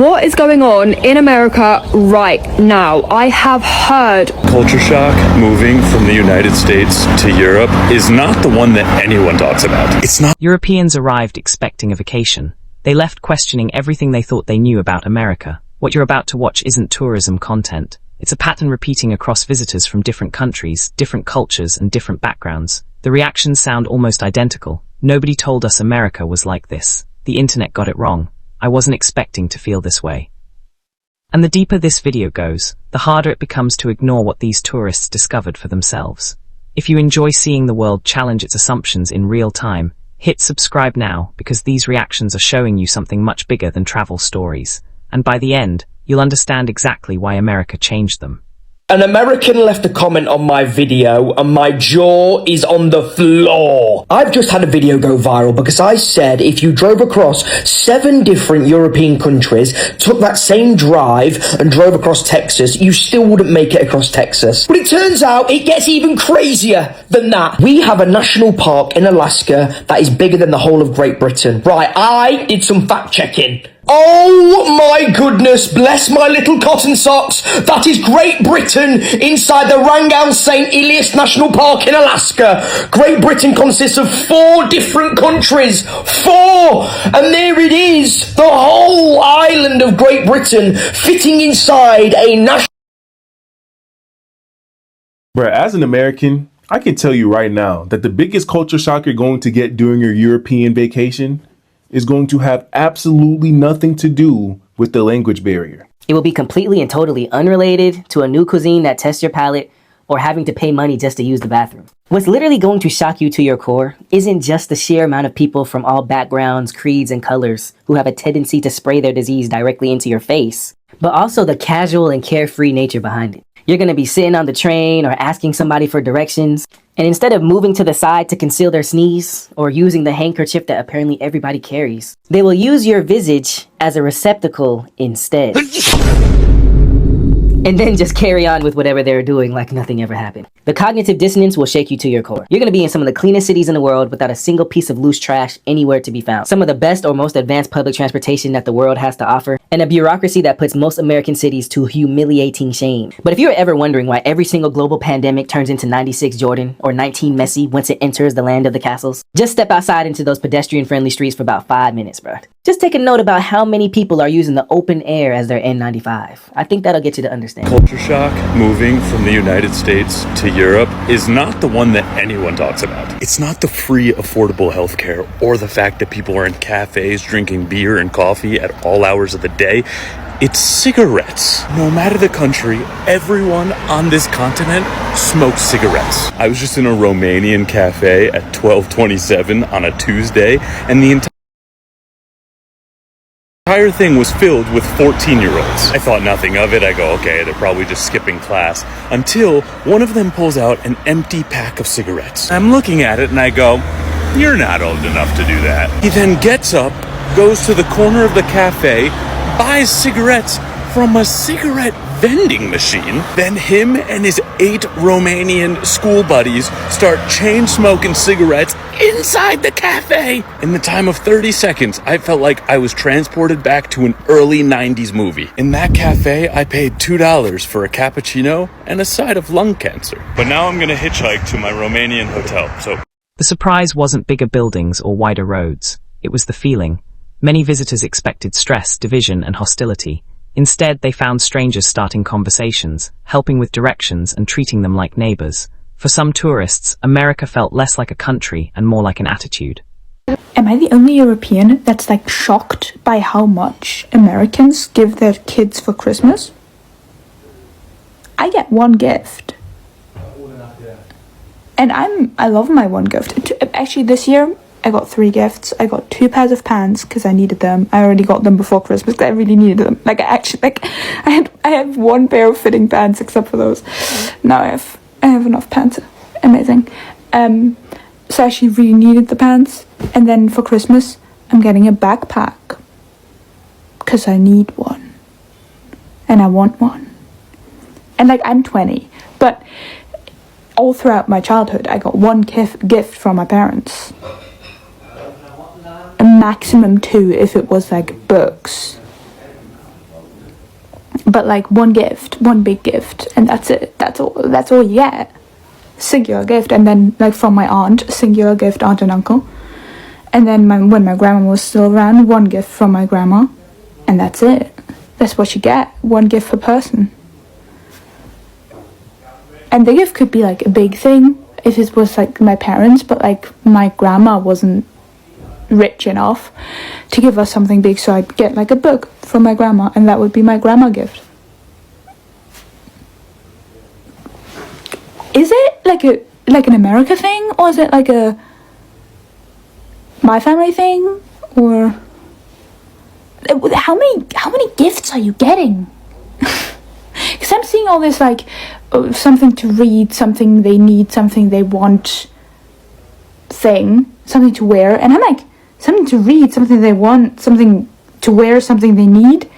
What is going on in America right now? I have heard culture shock moving from the United States to Europe is not the one that anyone talks about. It's not. Europeans arrived expecting a vacation. They left questioning everything they thought they knew about America. What you're about to watch isn't tourism content. It's a pattern repeating across visitors from different countries, different cultures, and different backgrounds. The reactions sound almost identical. Nobody told us America was like this. The internet got it wrong. I wasn't expecting to feel this way. And the deeper this video goes, the harder it becomes to ignore what these tourists discovered for themselves. If you enjoy seeing the world challenge its assumptions in real time, hit subscribe now, because these reactions are showing you something much bigger than travel stories. And by the end, you'll understand exactly why America changed them. An American left a comment on my video and my jaw is on the floor. I've just had a video go viral because I said if you drove across 7 different European countries, took that same drive and drove across Texas, you still wouldn't make it across Texas. But it turns out it gets even crazier than that. We have a national park in Alaska that is bigger than the whole of Great Britain. Right, I did some fact checking. Oh my goodness, bless my little cotton socks. That is Great Britain inside the Wrangell St. Elias National Park in Alaska. Great Britain consists of 4 different countries. 4! And there it is, the whole island of Great Britain fitting inside a national... Bruh, as an American, I can tell you right now that the biggest culture shock you're going to get during your European vacation is going to have absolutely nothing to do with the language barrier. It will be completely and totally unrelated to a new cuisine that tests your palate or having to pay money just to use the bathroom. What's literally going to shock you to your core isn't just the sheer amount of people from all backgrounds, creeds, and colors who have a tendency to spray their disease directly into your face, but also the casual and carefree nature behind it. You're going to be sitting on the train or asking somebody for directions, and instead of moving to the side to conceal their sneeze or using the handkerchief that apparently everybody carries, they will use your visage as a receptacle instead. And then just carry on with whatever they're doing like nothing ever happened. The cognitive dissonance will shake you to your core. You're going to be in some of the cleanest cities in the world without a single piece of loose trash anywhere to be found. Some of the best or most advanced public transportation that the world has to offer, and a bureaucracy that puts most American cities to humiliating shame. But if you're ever wondering why every single global pandemic turns into 96 Jordan or 19 Messi once it enters the land of the castles, just step outside into those pedestrian-friendly streets for about 5 minutes, bruh. Just take a note about how many people are using the open air as their N95. I think that'll get you to understand. Culture shock moving from the United States to Europe is not the one that anyone talks about. It's not the free, affordable healthcare or the fact that people are in cafes drinking beer and coffee at all hours of the day. It's cigarettes. No matter the country, everyone on this continent smokes cigarettes. I was just in a Romanian cafe at 12:27 on a Tuesday, and the entire thing was filled with 14-year-olds. I thought nothing of it. I go, okay, they're probably just skipping class. Until one of them pulls out an empty pack of cigarettes. I'm looking at it and I go, you're not old enough to do that. He then gets up, goes to the corner of the cafe, buys cigarettes from a cigarette vending machine. Then him and his 8 Romanian school buddies start chain smoking cigarettes inside the cafe. In the time of 30 seconds, I felt like I was transported back to an early 90s movie. In that cafe, I paid $2 for a cappuccino and a side of lung cancer. But now I'm gonna hitchhike to my Romanian hotel, so... The surprise wasn't bigger buildings or wider roads. It was the feeling. Many visitors expected stress, division, and hostility. Instead, they found strangers starting conversations, helping with directions, and treating them like neighbors. For some tourists, America felt less like a country and more like an attitude. Am I the only European that's like shocked by how much Americans give their kids for Christmas? I get 1 gift. And I love my 1 gift. Actually, this year I got 3 gifts. I got 2 pairs of pants because I needed them. I already got them before Christmas because I really needed them. Like I have 1 pair of fitting pants except for those. Now I have enough pants. Amazing. So I actually really needed the pants. And then for Christmas, I'm getting a backpack because I need one. And I want one. And like, I'm 20, but all throughout my childhood, I got 1 gift from my parents. A maximum 2 if it was like books. But like one gift, one big gift, and that's it. That's all you get. Singular gift. And then like from my aunt, singular gift, aunt and uncle. And then when my grandma was still around, one gift from my grandma, and that's it. That's what you get, one gift per person. And the gift could be like a big thing if it was like my parents, but like my grandma wasn't rich enough to give us something big, so I'd get like a book from my grandma, and that would be my grandma gift. Is it like an America thing, or is it like a my family thing, or how many gifts are you getting? Because I'm seeing all this like something to read, something they need, something they want thing, something to wear, and I'm like, something to read, something they want, something to wear, something they need.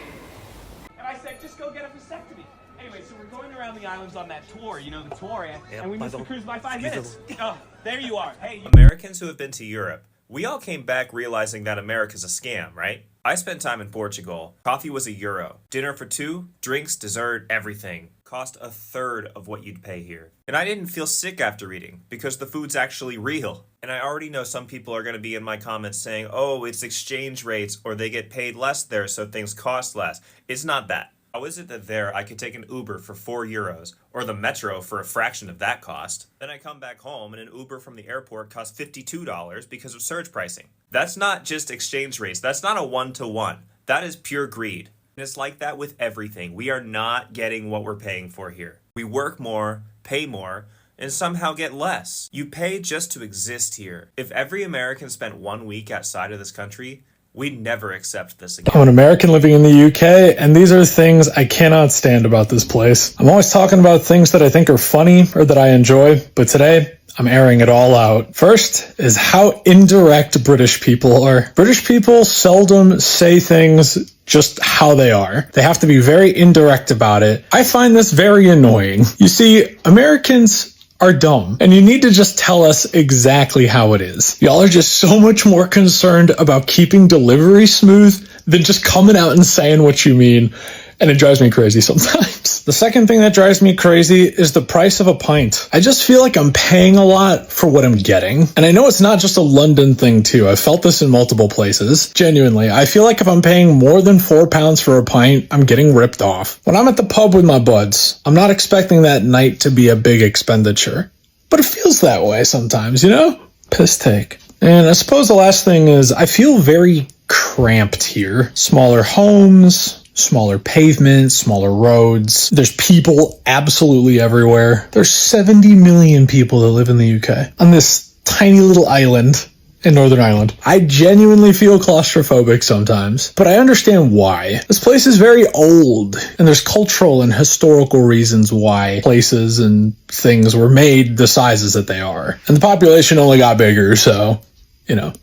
And I said, just go get a vasectomy. Anyway, so we're going around the islands on that tour, you know, the tour, and we missed the cruise by 5 minutes. Oh, there you are. Hey, Americans who have been to Europe, we all came back realizing that America's a scam, right? I spent time in Portugal. Coffee was €1. Dinner for 2, drinks, dessert, everything. Cost a third of what you'd pay here. And I didn't feel sick after eating, because the food's actually real. And I already know some people are going to be in my comments saying, oh, it's exchange rates, or they get paid less there, so things cost less. It's not that. How is it that there I could take an Uber for €4, or the metro for a fraction of that cost? Then I come back home and an Uber from the airport costs $52 because of surge pricing. That's not just exchange rates. That's not a one-to-one. That is pure greed. And it's like that with everything. We are not getting what we're paying for here. We work more, pay more, and somehow get less. You pay just to exist here. If every American spent 1 week outside of this country, we'd never accept this again. I'm an American living in the UK, and these are things I cannot stand about this place. I'm always talking about things that I think are funny or that I enjoy, but today I'm airing it all out. First is how indirect British people are. British people seldom say things just how they are. They have to be very indirect about it. I find this very annoying. You see, Americans are dumb, and you need to just tell us exactly how it is. Y'all are just so much more concerned about keeping delivery smooth than just coming out and saying what you mean, and it drives me crazy sometimes. The second thing that drives me crazy is the price of a pint. I just feel like I'm paying a lot for what I'm getting, and I know it's not just a London thing too. I've felt this in multiple places. Genuinely, I feel like if I'm paying more than £4 for a pint, I'm getting ripped off. When I'm at the pub with my buds, I'm not expecting that night to be a big expenditure, but it feels that way sometimes, you know? Piss take. And I suppose the last thing is I feel very cramped here. Smaller homes, smaller pavements, smaller roads. There's people absolutely everywhere. There's 70 million people that live in the UK on this tiny little island in Northern Ireland. I genuinely feel claustrophobic sometimes, but I understand why. This place is very old, and there's cultural and historical reasons why places and things were made the sizes that they are. And the population only got bigger, so, you know,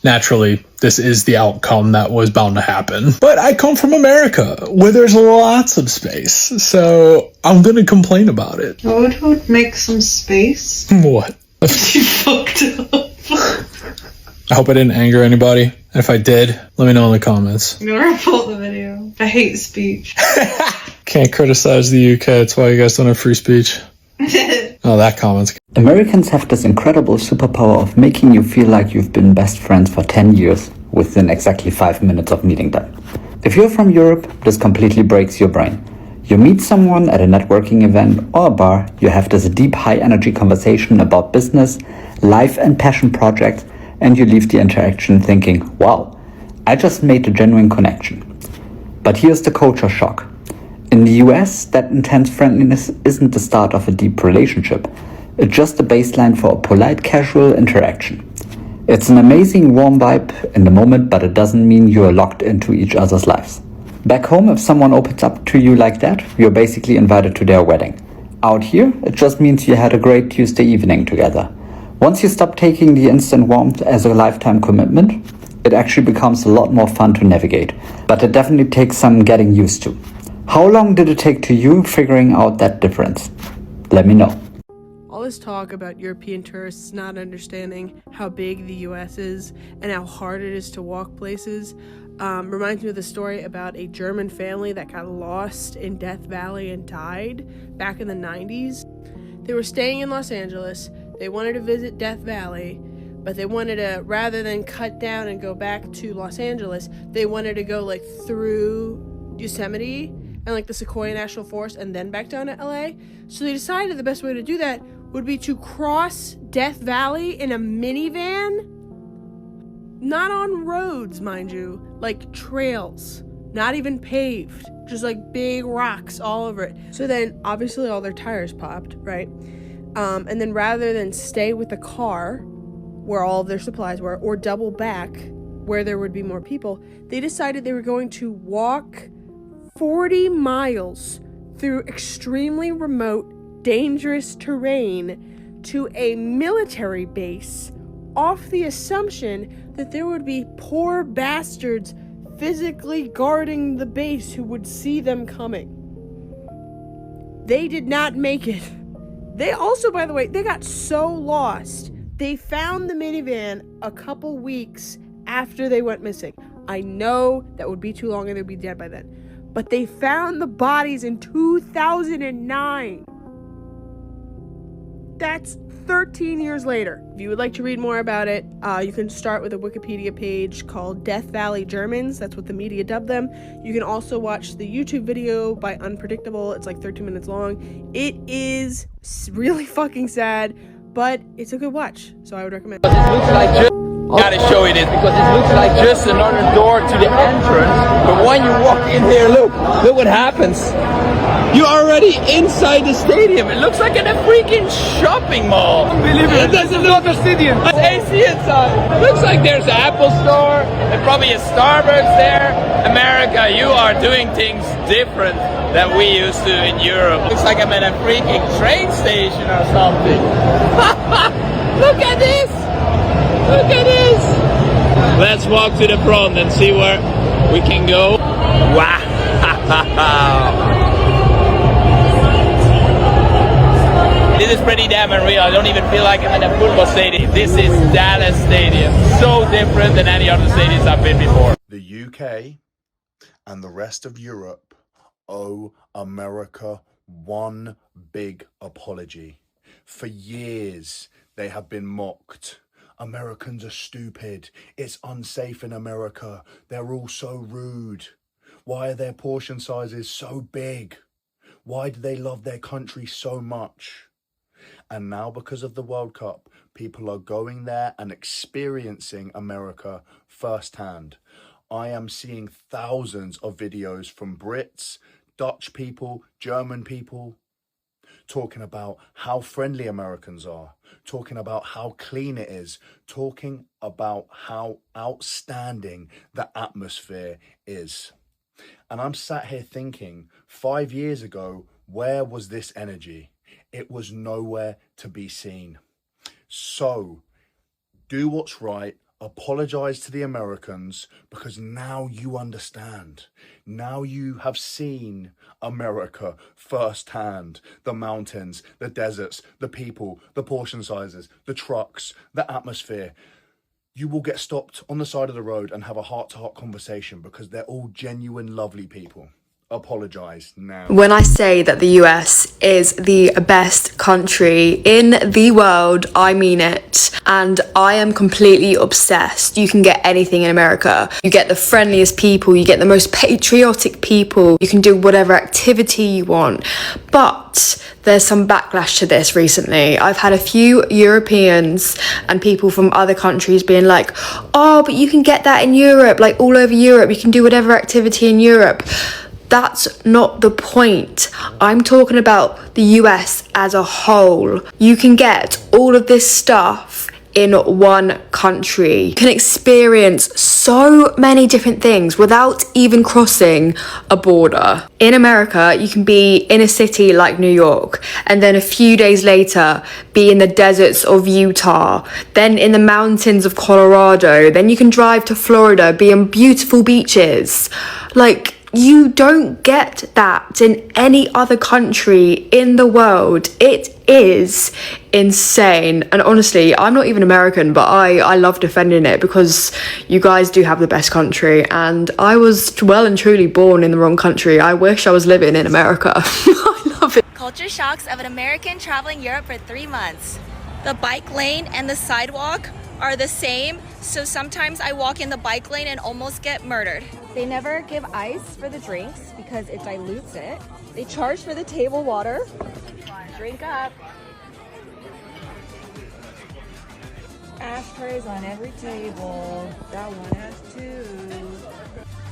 naturally, this is the outcome that was bound to happen. But I come from America, where there's lots of space, so I'm gonna complain about it. I would make some space. What? You fucked up. I hope I didn't anger anybody. And if I did, let me know in the comments. I'm gonna report the video. I hate speech. Can't criticize the UK, that's why you guys don't have free speech. Oh, that comment's... Americans have this incredible superpower of making you feel like you've been best friends for 10 years within exactly 5 minutes of meeting them. If you're from Europe, this completely breaks your brain. You meet someone at a networking event or a bar, you have this deep, high-energy conversation about business, life and passion projects, and you leave the interaction thinking, wow, I just made a genuine connection. But here's the culture shock. In the US, that intense friendliness isn't the start of a deep relationship. It's just the baseline for a polite, casual interaction. It's an amazing warm vibe in the moment, but it doesn't mean you're locked into each other's lives. Back home, if someone opens up to you like that, you're basically invited to their wedding. Out here, it just means you had a great Tuesday evening together. Once you stop taking the instant warmth as a lifetime commitment, it actually becomes a lot more fun to navigate. But it definitely takes some getting used to. How long did it take to you figuring out that difference? Let me know. All this talk about European tourists not understanding how big the US is and how hard it is to walk places, reminds me of the story about a German family that got lost in Death Valley and died back in the 90s. They were staying in Los Angeles. They wanted to visit Death Valley, but they wanted to, rather than cut down and go back to Los Angeles, they wanted to go like through Yosemite and like the Sequoia National Forest and then back down to LA. So they decided the best way to do that would be to cross Death Valley in a minivan. Not on roads, mind you, like trails, not even paved, just like big rocks all over it. So then obviously all their tires popped, right? And then rather than stay with the car where all of their supplies were or double back where there would be more people, they decided they were going to walk 40 miles through extremely remote, dangerous terrain to a military base off the assumption that there would be poor bastards physically guarding the base who would see them coming. They did not make it. They also, by the way, they got so lost. They found the minivan a couple weeks after they went missing. I know that would be too long and they'd be dead by then. But they found the bodies in 2009. That's 13 years later. If you would like to read more about it, you can start with a Wikipedia page called Death Valley Germans. That's what the media dubbed them. You can also watch the YouTube video by Unpredictable. It's like 13 minutes long. It is really fucking sad, but it's a good watch, so I would recommend it. Gotta show you this because it looks like just another door to the entrance, but when you walk in here, look what happens. You're already inside the stadium. It looks like in a freaking shopping mall. It doesn't look like a stadium. It's AC inside. It looks like there's an Apple store and probably a Starbucks there. America, you are doing things different than we used to in Europe. Looks like I'm at a freaking train station or something. Look at this. Look at this! Let's walk to the front and see where we can go. Wow! This is pretty damn unreal. I don't even feel like I'm in a football stadium. This is Dallas Stadium. So different than any other stadiums I've been before. The UK and the rest of Europe owe America one big apology. For years, they have been mocked. Americans are stupid. It's unsafe in America. They're all so rude. Why are their portion sizes so big? Why do they love their country so much? And now because of the World Cup, people are going there and experiencing America firsthand. I am seeing thousands of videos from Brits, Dutch people, German people, talking about how friendly Americans are, talking about how clean it is, talking about how outstanding the atmosphere is. And I'm sat here thinking, 5 years ago, where was this energy? It was nowhere to be seen. So, do what's right. Apologize to the Americans because now you understand. Now you have seen America firsthand. The mountains, the deserts, the people, the portion sizes, the trucks, the atmosphere. You will get stopped on the side of the road and have a heart-to-heart conversation because they're all genuine, lovely people. Apologize now. When I say that the US is the best country in the world, I mean it. And I am completely obsessed. You can get anything in America. You get the friendliest people, you get the most patriotic people, you can do whatever activity you want. But there's some backlash to this recently. I've had a few Europeans and people from other countries being like, oh, but you can get that in Europe, like all over Europe, you can do whatever activity in Europe. That's not the point. I'm talking about the US as a whole. You can get all of this stuff in one country. You can experience so many different things without even crossing a border. In America, you can be in a city like New York, and then a few days later, be in the deserts of Utah, then in the mountains of Colorado, then you can drive to Florida, be on beautiful beaches. Like, You don't get that in any other country in the world. It is insane. And honestly, I'm not even American, but I love defending it because you guys do have the best country. And I was well and truly born in the wrong country. I wish I was living in America. I love it. Culture shocks of an American traveling Europe for 3 months. The bike lane and the sidewalk are the same, so sometimes I walk in the bike lane and almost get murdered. They never give ice for the drinks because it dilutes it. They charge for the table water. Drink up. Ashtrays on every table. That one has 2.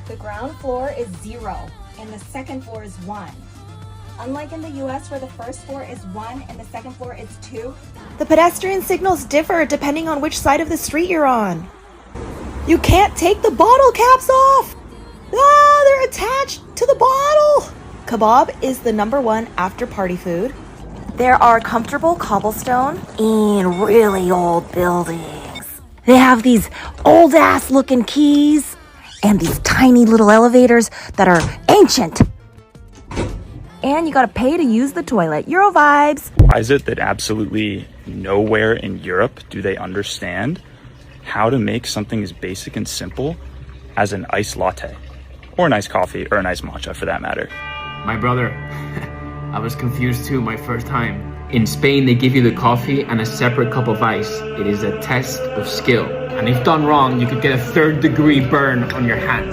The ground floor is 0 and the second floor is 1. Unlike in the US where the first floor is 1 and the second floor is 2. The pedestrian signals differ depending on which side of the street you're on. You can't take the bottle caps off! Ah, they're attached to the bottle! Kebab is the #1 after party food. There are comfortable cobblestone in really old buildings. They have these old ass looking keys and these tiny little elevators that are ancient. And you gotta pay to use the toilet. Euro vibes. Why is it that absolutely nowhere in Europe do they understand how to make something as basic and simple as an iced latte? Or an iced coffee, or an iced matcha for that matter. My brother, I was confused too my first time. In Spain, they give you the coffee and a separate cup of ice. It is a test of skill. And if done wrong, you could get a 3rd-degree burn on your hand.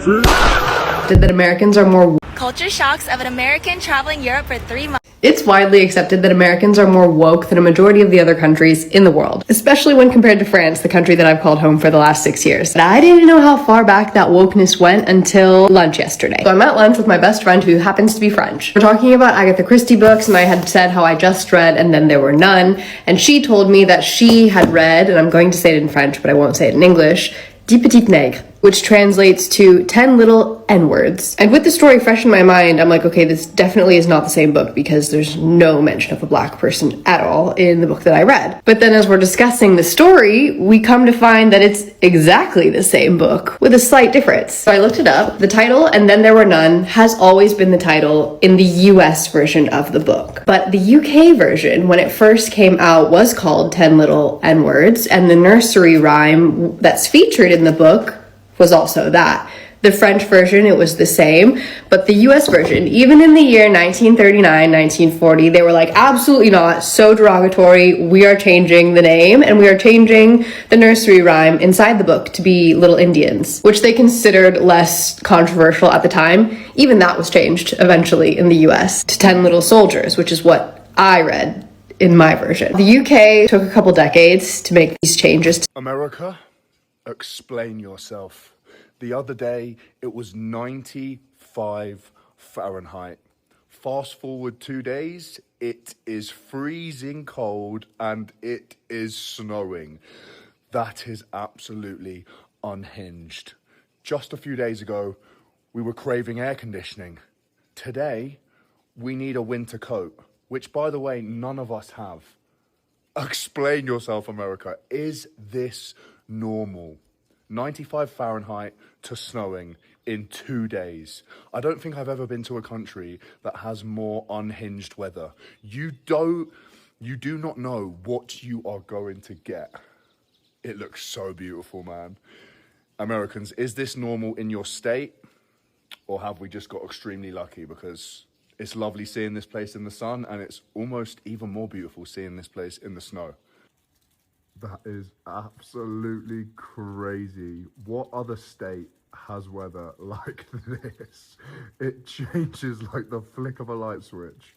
That Americans are more. Culture shocks of an American traveling Europe for 3 months. It's widely accepted that Americans are more woke than a majority of the other countries in the world, especially when compared to France, the country that I've called home for the last 6 years. But I didn't know how far back that wokeness went until lunch yesterday. So I'm at lunch with my best friend who happens to be French. We're talking about Agatha Christie books, and I had said how I just read And Then There Were None, and she told me that she had read, and I'm going to say it in French, but I won't say it in English, Dix Petites Nègres, which translates to 10 Little N-Words. And with the story fresh in my mind, I'm like, okay, this definitely is not the same book because there's no mention of a black person at all in the book that I read. But then as we're discussing the story, we come to find that it's exactly the same book with a slight difference. So I looked it up. The title, And Then There Were None, has always been the title in the US version of the book. But the UK version, when it first came out, was called 10 Little N-Words, and the nursery rhyme that's featured in the book was also that. The French version, it was the same, but the US version, even in the year 1939, 1940, they were like, absolutely not, so derogatory, we are changing the name, and we are changing the nursery rhyme inside the book to be Little Indians, which they considered less controversial at the time. Even that was changed eventually in the US to 10 Little Soldiers, which is what I read in my version. The UK took a couple decades to make these changes. America, explain yourself. The other day, it was 95 Fahrenheit. Fast forward 2 days, it is freezing cold and it is snowing. That is absolutely unhinged. Just a few days ago, we were craving air conditioning. Today, we need a winter coat, which, by the way, none of us have. Explain yourself, America. Is this normal? 95 Fahrenheit to snowing in 2 days. I don't think I've ever been to a country that has more unhinged weather. You do not know what you are going to get. It looks so beautiful, man. Americans, is this normal in your state? Or have we just got extremely lucky? Because it's lovely seeing this place in the sun, and it's almost even more beautiful seeing this place in the snow. That is absolutely crazy. What other state has weather like this? It changes like the flick of a light switch.